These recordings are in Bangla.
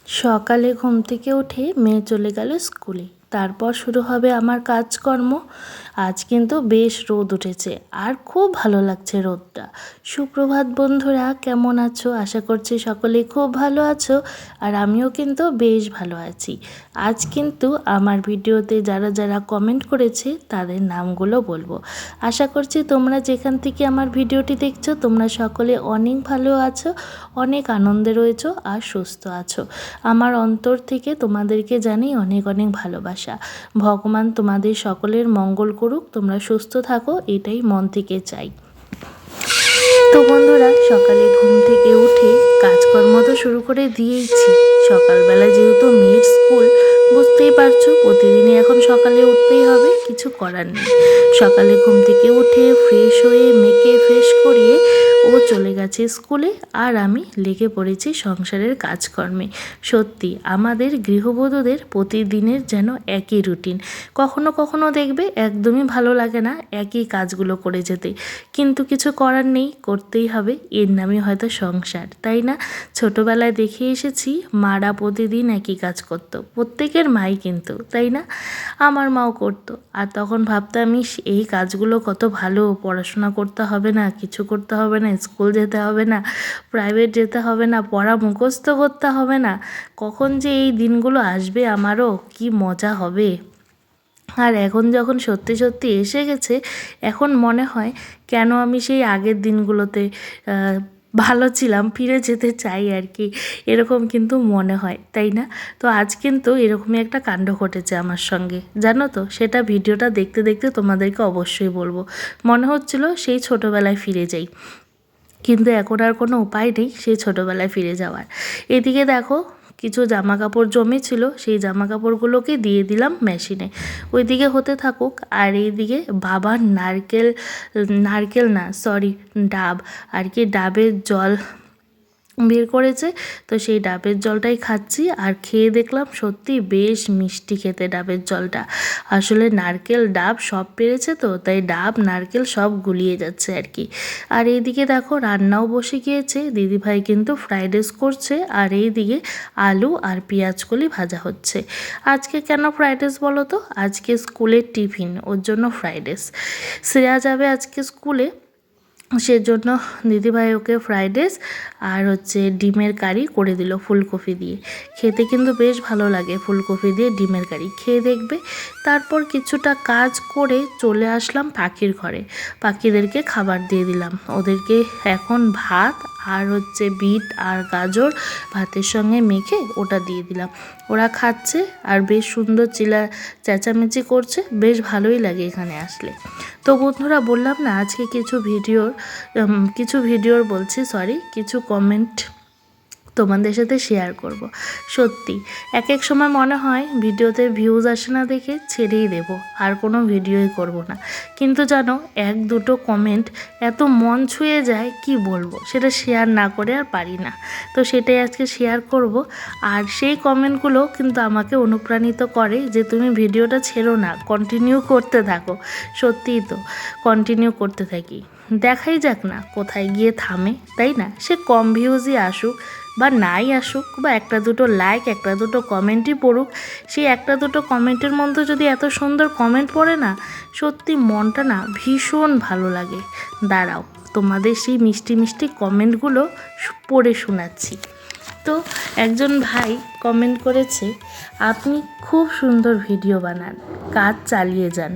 সকালে ঘুম থেকে উঠে মেয়ে চলে গেল স্কুলে। তারপর শুরু হবে আমার কাজকর্ম। আজ কিন্তু বেশ রোদ উঠেছে আর খুব ভালো লাগছে রোদটা। সুপ্রভাত বন্ধুরা, কেমন আছো? আশা করছি সকলেই খুব ভালো আছো আর আমিও কিন্তু বেশ ভালো আছি। আজ কিন্তু আমার ভিডিওতে যারা যারা কমেন্ট করেছে তাদের নামগুলো বলবো। আশা করছি তোমরা যেখান থেকে আমার ভিডিওটি দেখছো তোমরা সকলে অনেক ভালো আছো, অনেক আনন্দে রয়েছো আর সুস্থ আছো। আমার অন্তর থেকে তোমাদেরকে জানাই অনেক অনেক ভালোবাসা। ভগবান তোমাদের সকলের মঙ্গল করুক, তোমরা সুস্থ থাকো, এটাই মন থেকে চাই। তো বন্ধুরা, সকালে ঘুম থেকে উঠে কাজকর্ম তো শুরু করে দিয়েইছি। সকালবেলা যেহেতু মেয়ের স্কুল, বুঝতেই পারছো প্রতিদিনই এখন সকালে উঠতেই হবে, কিছু করার নেই। সকালে ঘুম থেকে উঠে ফ্রেশ হয়ে মেয়েকে ফ্রেশ করিয়ে ও চলে গেছে স্কুলে আর আমি লেগে পড়েছি সংসারের কাজকর্মে। সত্যি আমাদের গৃহবধূদের প্রতিদিনের যেন একই রুটিন। কখনো কখনো দেখবে একদমই ভালো লাগে না একই কাজগুলো করে যেতে, কিন্তু কিছু করার নেই, করতেই হবে। এর নামই হয়তো সংসার, তাই না? ছোটোবেলায় দেখে এসেছি মারা প্রতিদিন একই কাজ করতো, প্রত্যেকের মাই কিন্তু, তাই না? আমার মাও করতো। আর তখন ভাবতাম এই কাজগুলো কত ভালো, পড়াশোনা করতে হবে না, কিছু করতে হবে না, স্কুল যেতে হবে না, প্রাইভেট যেতে হবে না, পড়া মুখস্থ করতে হবে না। কখন যে এই দিনগুলো আসবে আমারও, কি মজা হবে। আর এখন যখন সত্যি সত্যি এসে গেছে, এখন মনে হয় কেন আমি সেই আগের দিনগুলোতে ভালো ছিলাম, ফিরে যেতে চাই আর কি, এরকম কিন্তু মনে হয়, তাই না? তো আজ কিন্তু এরকমই একটা কাণ্ড ঘটেছে আমার সঙ্গে, জানো তো? সেটা ভিডিওটা দেখতে দেখতে তোমাদেরকে অবশ্যই বলবো। মনে হচ্ছিল সেই ছোটোবেলায় ফিরে যাই, কিন্তু এখন আর কোনো উপায় নেই সেই ছোটোবেলায় ফিরে যাওয়ার। এদিকে দেখো কিছু জামা কাপড় জমেছিল, সেই জামা কাপড়গুলোকে দিয়ে দিলাম মেশিনে, ওইদিকে হতে থাকুক। আর এইদিকে বাবা নারকেল না, সরি, ডাব আর কি, ডাবের জল বের করেছে, তো সেই ডাবের জলটাই খাচ্ছি। আর খেয়ে দেখলাম সত্যি বেশ মিষ্টি খেতে ডাবের জলটা। আসলে নারকেল ডাব সব পেরেছে, তো তাই ডাব নারকেল সব গুলিয়ে যাচ্ছে আর কি। আর এইদিকে দেখো রান্নাও বসে গিয়েছে, দিদিভাই কিন্তু ফ্রাইড রাইস করছে আর এইদিকে আলু আর পেঁয়াজকলি ভাজা হচ্ছে। আজকে কেন ফ্রাইড রাইস বলো তো? আজকে স্কুলের টিফিন, ওর জন্য ফ্রাইড রাইস। শ্রেয়া যাবে আজকে স্কুলে, সেজন্য দিদিভাই ওকে ফ্রাইড রাইস আর ডিমের কারি করে দিল ফুলকপি দিয়ে। খেতে কিন্তু বেশ ভালো লাগে ফুলকপি দিয়ে ডিমের কারি, খেয়ে দেখবে। তারপর কিছুটা কাজ করে চলে আসলাম পাখির ঘরে, পাখিদেরকে খাবার দিয়ে দিলাম। ওদেরকে এখন ভাত আর বিট আর গাজর ভাতের সঙ্গে মেখে ওটা দিয়ে দিলাম, ওরা খাচ্ছে আর বেশ সুন্দর চেঁচামেচি করছে, বেশ ভালোই লাগে এখানে আসলে। তো বন্ধুরা, বললাম না আজকে কিছু ভিডিওর কিছু কমেন্ট তোমাদের সাথে শেয়ার করব। সত্যি এক এক সময় মনে হয় ভিডিওতে ভিউজ আসে না দেখে ছেড়েই দেব, আর কোনো ভিডিওই করব না। কিন্তু জানো, এক দুটো কমেন্ট এত মন ছুঁয়ে যায়, কি বলবো, সেটা শেয়ার না করে আর পারি না। তো সেটাই আজকে শেয়ার করব। আর সেই কমেন্টগুলো কিন্তু আমাকে অনুপ্রাণিত করে যে তুমি ভিডিওটা ছেড়ো না, কন্টিনিউ করতে থাকো। সত্যিই তো, কন্টিনিউ করতে থাকি, দেখাই যাক না কোথায় গিয়ে থামে, তাই না? সে কম ভিউজই আসুক বা নাই আসুক, বা একটা দুটো লাইক একটা দুটো কমেন্টই পড়ুক, সেই একটা দুটো কমেন্টের মধ্যে যদি এত সুন্দর কমেন্ট পড়ে না, সত্যি মনটা না ভীষণ ভালো লাগে। দাঁড়াও, তোমাদের সেই মিষ্টি মিষ্টি কমেন্টগুলো পড়ে শোনাচ্ছি। তো একজন ভাই কমেন্ট করেছে, আপনি খুব সুন্দর ভিডিও বানান, কাজ চালিয়ে যান,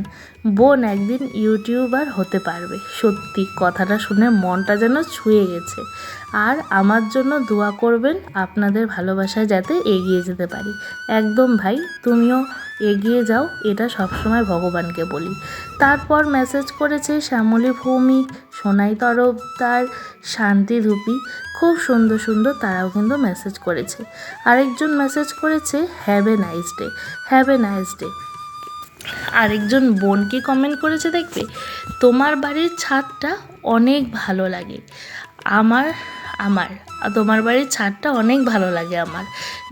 বোন একদিন ইউটিউবার হতে পারবে। সত্যি কথাটা শুনে মনটা যেন ছুঁয়ে গেছে। আর আমার জন্য দোয়া করবেন, আপনাদের ভালোবাসায় যাতে এগিয়ে যেতে পারি। একদম ভাই, তুমিও এগিয়ে যাও, এটা সবসময় ভগবানকে বলি। তারপর মেসেজ করেছে শ্যামলী ভৌমিক, সোনাই তরফদার, শান্তি ধুপি, খুব সুন্দর সুন্দর তারাও কিন্তু মেসেজ করেছে। আরেকজন মেসেজ করেছে have a nice day, have a nice day. আরেকজন বোন কি কমেন্ট করেছে দেখবে, তোমার বাড়ির ছাদটা অনেক ভালো লাগে, আমার, আর তোমার বাড়ির ছাদটা অনেক ভালো লাগে আমার।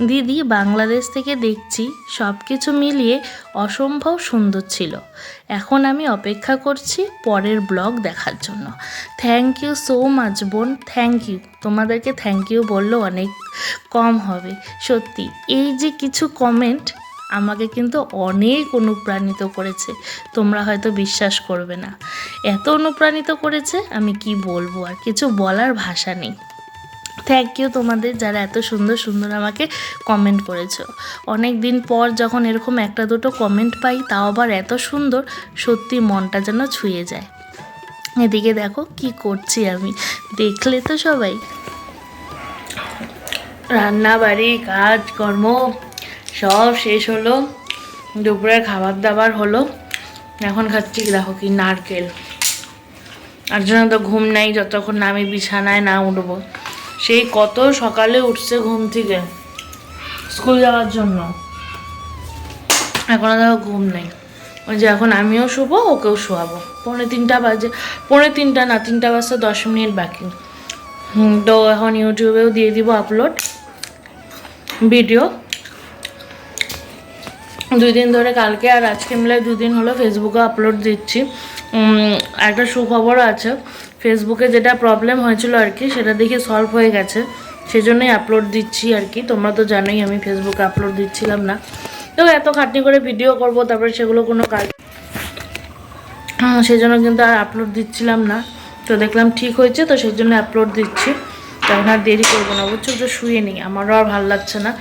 দিদি বাংলাদেশ থেকে দেখছি সব কিছু মিলিয়ে অসম্ভব সুন্দর ছিল। এখন আমি অপেক্ষা করছি পরের ব্লগ দেখার জন্য। থ্যাংক ইউ সো মাচ বোন, থ্যাংক ইউ। তোমাদেরকে থ্যাংক ইউ বললেও অনেক কম হবে। সত্যি এই যে কিছু কমেন্ট আমাকে কিন্তু অনেক অনুপ্রাণিত করেছে, তোমরা হয়তো বিশ্বাস করবে না। এত অনুপ্রাণিত করেছে আমি কি বলবো, আর কিছু বলার ভাষা নেই। থ্যাংক ইউ তোমাদের যারা এত সুন্দর সুন্দর আমাকে কমেন্ট করেছো। অনেক দিন পর যখন এরকম একটা দুটো কমেন্ট পাই, তাও আবার এত সুন্দর, সত্যি মনটা যেন ছুঁয়ে যায়। এদিকে দেখো কি করছি আমি, দেখলে তো সবাই। রান্না বাড়ি কাজকর্ম সব শেষ হলো, দুপুরের খাবার দাবার হলো। এখন খাচ্ছি দেখো কি নারকেল। আর জন্য তো ঘুম নেই যতক্ষণ না আমি বিছানায় না উঠবো। সেই কত সকালে উঠছে ঘুম থেকে স্কুল যাওয়ার জন্য, এখনো দেখো ঘুম নেই। ওই যে এখন আমিও শুবো, ওকেও শোয়াবো। 2:45 বাজে, 2:45 না, 3টা বাজতে 10 মিনিট বাকি। তো এখন ইউটিউবেও দিয়ে দিব আপলোড ভিডিও। 2 দিন ধরে, কালকে আর আজকে মিলে 2 দিন হলো ফেসবুকে আপলোড দিচ্ছি। একটা সুখবরও আছে, ফেসবুকে যেটা প্রবলেম হয়েছিল আর কি, সেটা দেখে সলভ হয়ে গেছে, সেজন্যই আপলোড দিচ্ছি আর কি। তোমরা তো জানোই আমি ফেসবুকে আপলোড দিচ্ছিলাম না, তো এত খাটনি করে ভিডিও করব, তারপরে সেগুলো কোনো কাজ, সেজন্য কিন্তু আর আপলোড দিচ্ছিলাম না। তো দেখলাম ঠিক হয়েছে, তো সেই জন্য আপলোড দিচ্ছি। তখন আর দেরি করবো না, বুঝছো, তো শুয়ে নিই, আমারও আর ভালো লাগছে না।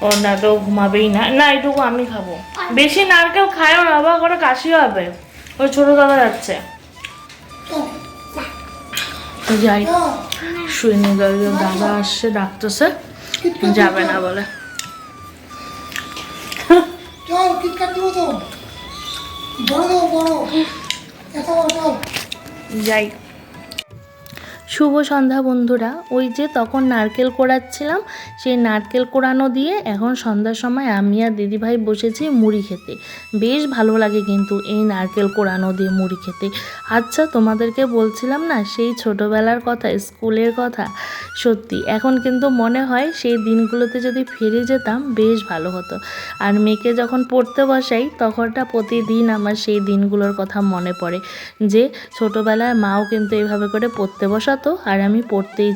ও না তো ঘুমাবেই না, না এইটুকু আমি খাবো। বেশি নারকেল খায়ও না, আবার করে কাশি হবে। ওই ছোটো দাদা যাচ্ছে, যাই শুয়ে নিই। দাদা আসছে, ডাকতেছে, যাবে না বলে। যাই। শুভ সন্ধ্যা বন্ধুরা। ওই যে তখন নারকেল কোড়াচ্ছিলাম, সেই নারকেল কোড়ানো দিয়ে এখন সন্ধ্যার সময় আমি আর দিদিভাই বসেছি মুড়ি খেতে। বেশ ভালো লাগে কিন্তু এই নারকেল কোড়ানো দিয়ে মুড়ি খেতে। আচ্ছা, তোমাদেরকে বলছিলাম না সেই ছোটোবেলার কথা, স্কুলের কথা, সত্যি এখন কিন্তু মনে হয় সেই দিনগুলোতে যদি ফিরে যেতাম বেশ ভালো হতো। আর মেয়েকে যখন পড়তে বসাই তখনটা প্রতিদিন আমার সেই দিনগুলোর কথা মনে পড়ে, যে ছোটোবেলায় মাও কিন্তু এইভাবে করে পড়তে বসাতো, আর আমি পড়তেই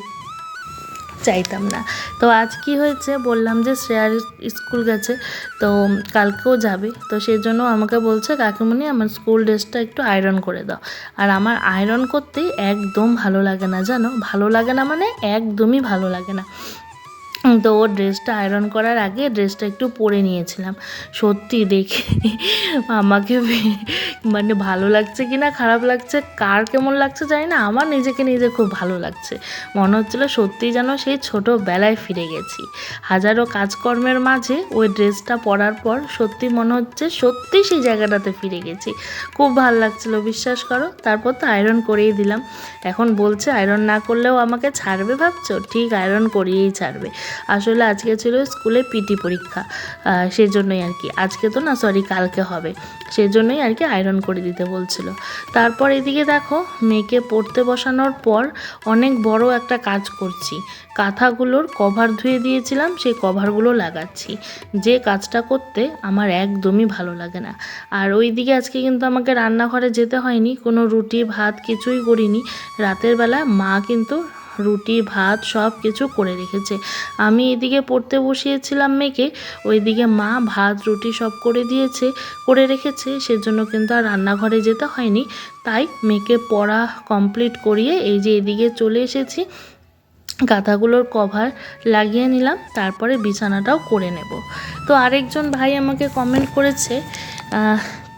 চাইতাম না। তো আজ কি হয়েছে বললাম যে শ্রেয়ার স্কুল গেছে, তো কালকেও যাবে, তো সেই জন্য আমাকে বলছে কাকিমণি আমার স্কুল ড্রেসটা একটু আয়রন করে দাও। আর আমার আয়রন করতেই একদম ভালো লাগে না, জানো, ভালো লাগে না মানে একদমই ভালো লাগে না। তো ওর ড্রেসটা আয়রন করার আগে ড্রেসটা একটু পরে নিয়েছিলাম। সত্যি দেখে আমাকে মানে ভালো লাগছে কি না খারাপ লাগছে, কার কেমন লাগছে জানি না, আমার নিজেকে নিজে খুব ভালো লাগছে। মনে হচ্ছিলো সত্যি যেন সেই ছোটোবেলায় ফিরে গেছি। হাজারো কাজকর্মের মাঝে ওই ড্রেসটা পরার পর সত্যি মনে হচ্ছে সত্যি সেই জায়গাটাতে ফিরে গেছি। খুব ভালো লাগছিলো, বিশ্বাস করো। তারপর তো আয়রন করেই দিলাম। এখন বলছে আয়রন না করলেও আমাকে ছাড়বে ভাবছো? ঠিক আয়রন করিয়েই ছাড়বে। আসলে আজকে ছিল স্কুলে পিটি পরীক্ষা, সেজন্যই আর কি, আজকে তো না, সরি কালকে হবে, সেজন্যই আর কি আয়রন করে দিতে বলছিল। তারপর এদিকে দেখো মেয়েকে পড়তে বসানোর পর অনেক বড় একটা কাজ করছি। কাঁথাগুলোর কভার ধুয়ে দিয়েছিলাম, সেই কভারগুলো লাগাচ্ছি। যে কাজটা করতে আমার একদমই ভালো লাগে না। আর ওই দিকে আজকে কিন্তু আমাকে রান্নাঘরে যেতে হয়নি, কোনো রুটি ভাত কিছুই করিনি। রাতের বেলা মা কিন্তু রুটি ভাত সব কিছু করে রেখেছে। আমি এদিকে পড়তে বসিয়েছিলাম মেয়েকে, ওইদিকে মা ভাত রুটি সব করে রেখেছে, সেজন্য কিন্তু আর রান্নাঘরে যেতে হয়নি। তাই মেয়েকে পড়া কমপ্লিট করিয়ে এই যে এদিকে চলে এসেছি, কাঁথাগুলোর কভার লাগিয়ে নিলাম, তারপরে বিছানাটাও করে নেব। তো আরেকজন ভাই আমাকে কমেন্ট করেছে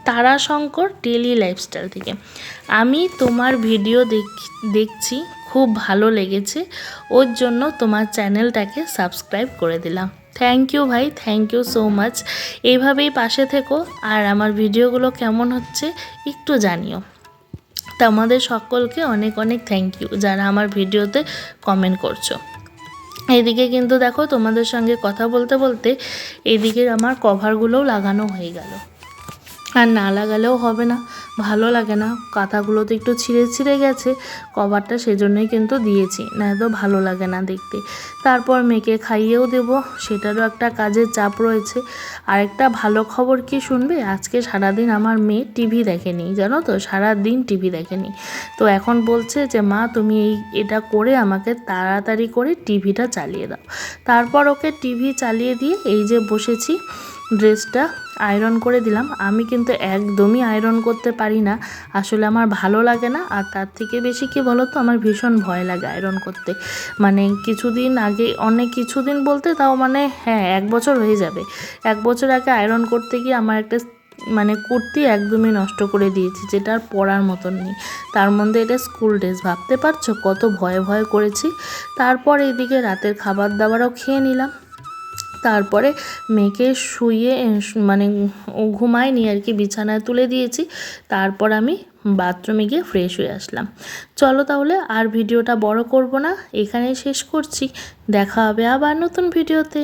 তারাশঙ্কর ডেলি লাইফস্টাইল থেকে, আমি তোমার ভিডিও দেখছি, খুব ভালো লেগেছে, ওর জন্য তোমার চ্যানেলটাকে সাবস্ক্রাইব করে দিলাম। থ্যাংক ইউ ভাই, থ্যাংক ইউ সো মাচ। এইভাবেই পাশে থেকো, আর আমার ভিডিওগুলো কেমন হচ্ছে একটু জানিও। তা আমাদের সকলকে অনেক অনেক থ্যাংক ইউ যারা আমার ভিডিওতে কমেন্ট করছো। এদিকে কিন্তু দেখো তোমাদের সঙ্গে কথা বলতে বলতে এদিকে আমার কভারগুলোও লাগানো হয়ে গেল। আর না লাগালেও হবে না, ভালো লাগে না, কাঁথাগুলো তো একটু ছিঁড়ে ছিঁড়ে গেছে কভারটা, সেজন্যই কিন্তু দিয়েছি, না তো ভালো লাগে না দেখতে। তারপর মেয়েকে খাইয়েও দেব, সেটারও একটা কাজের চাপ রয়েছে। আর একটা ভালো খবর কি শুনবে, আজকে সারাদিন আমার মেয়ে টিভি দেখেনি, জানো তো, সারাদিন টিভি দেখেনি। তো এখন বলছে যে মা তুমি এটা করে আমাকে তাড়াতাড়ি করে টিভিটা চালিয়ে দাও। তারপর ওকে টিভি চালিয়ে দিয়ে এই যে বসেছি, ড্রেসটা আয়রন করে দিলাম। আমি কিন্তু একদমই আয়রন করতে পারি না, আসলে আমার ভালো লাগে না। আর তার থেকে বেশি কি বলো তো, আমার ভীষণ ভয় লাগে আয়রন করতে। মানে কিছুদিন আগে, অনেক কিছুদিন বলতে তাও মানে হ্যাঁ 1 বছর হয়ে যাবে, 1 বছর আগে আয়রন করতে গিয়ে আমার একটা মানে কুর্তি একদমই নষ্ট করে দিয়েছি, যেটা আর পরার মতন নেই। তার মধ্যে এটা স্কুল ড্রেস, ভাবতে পারছো কত ভয়ে ভয়ে করেছি। তারপর এইদিকে রাতের খাবার দাবারও খেয়ে নিলাম। তারপরে মেয়েকে শুইয়ে মানে ও ঘুমায়নি আর কি, বিছানায় তুলে দিয়েছি। তারপর আমি বাথরুমে গিয়ে ফ্রেশ হয়ে আসলাম। চলো তাহলে আর ভিডিওটা বড় করব না, এখানেই শেষ করছি। দেখা হবে আবার নতুন ভিডিওতে।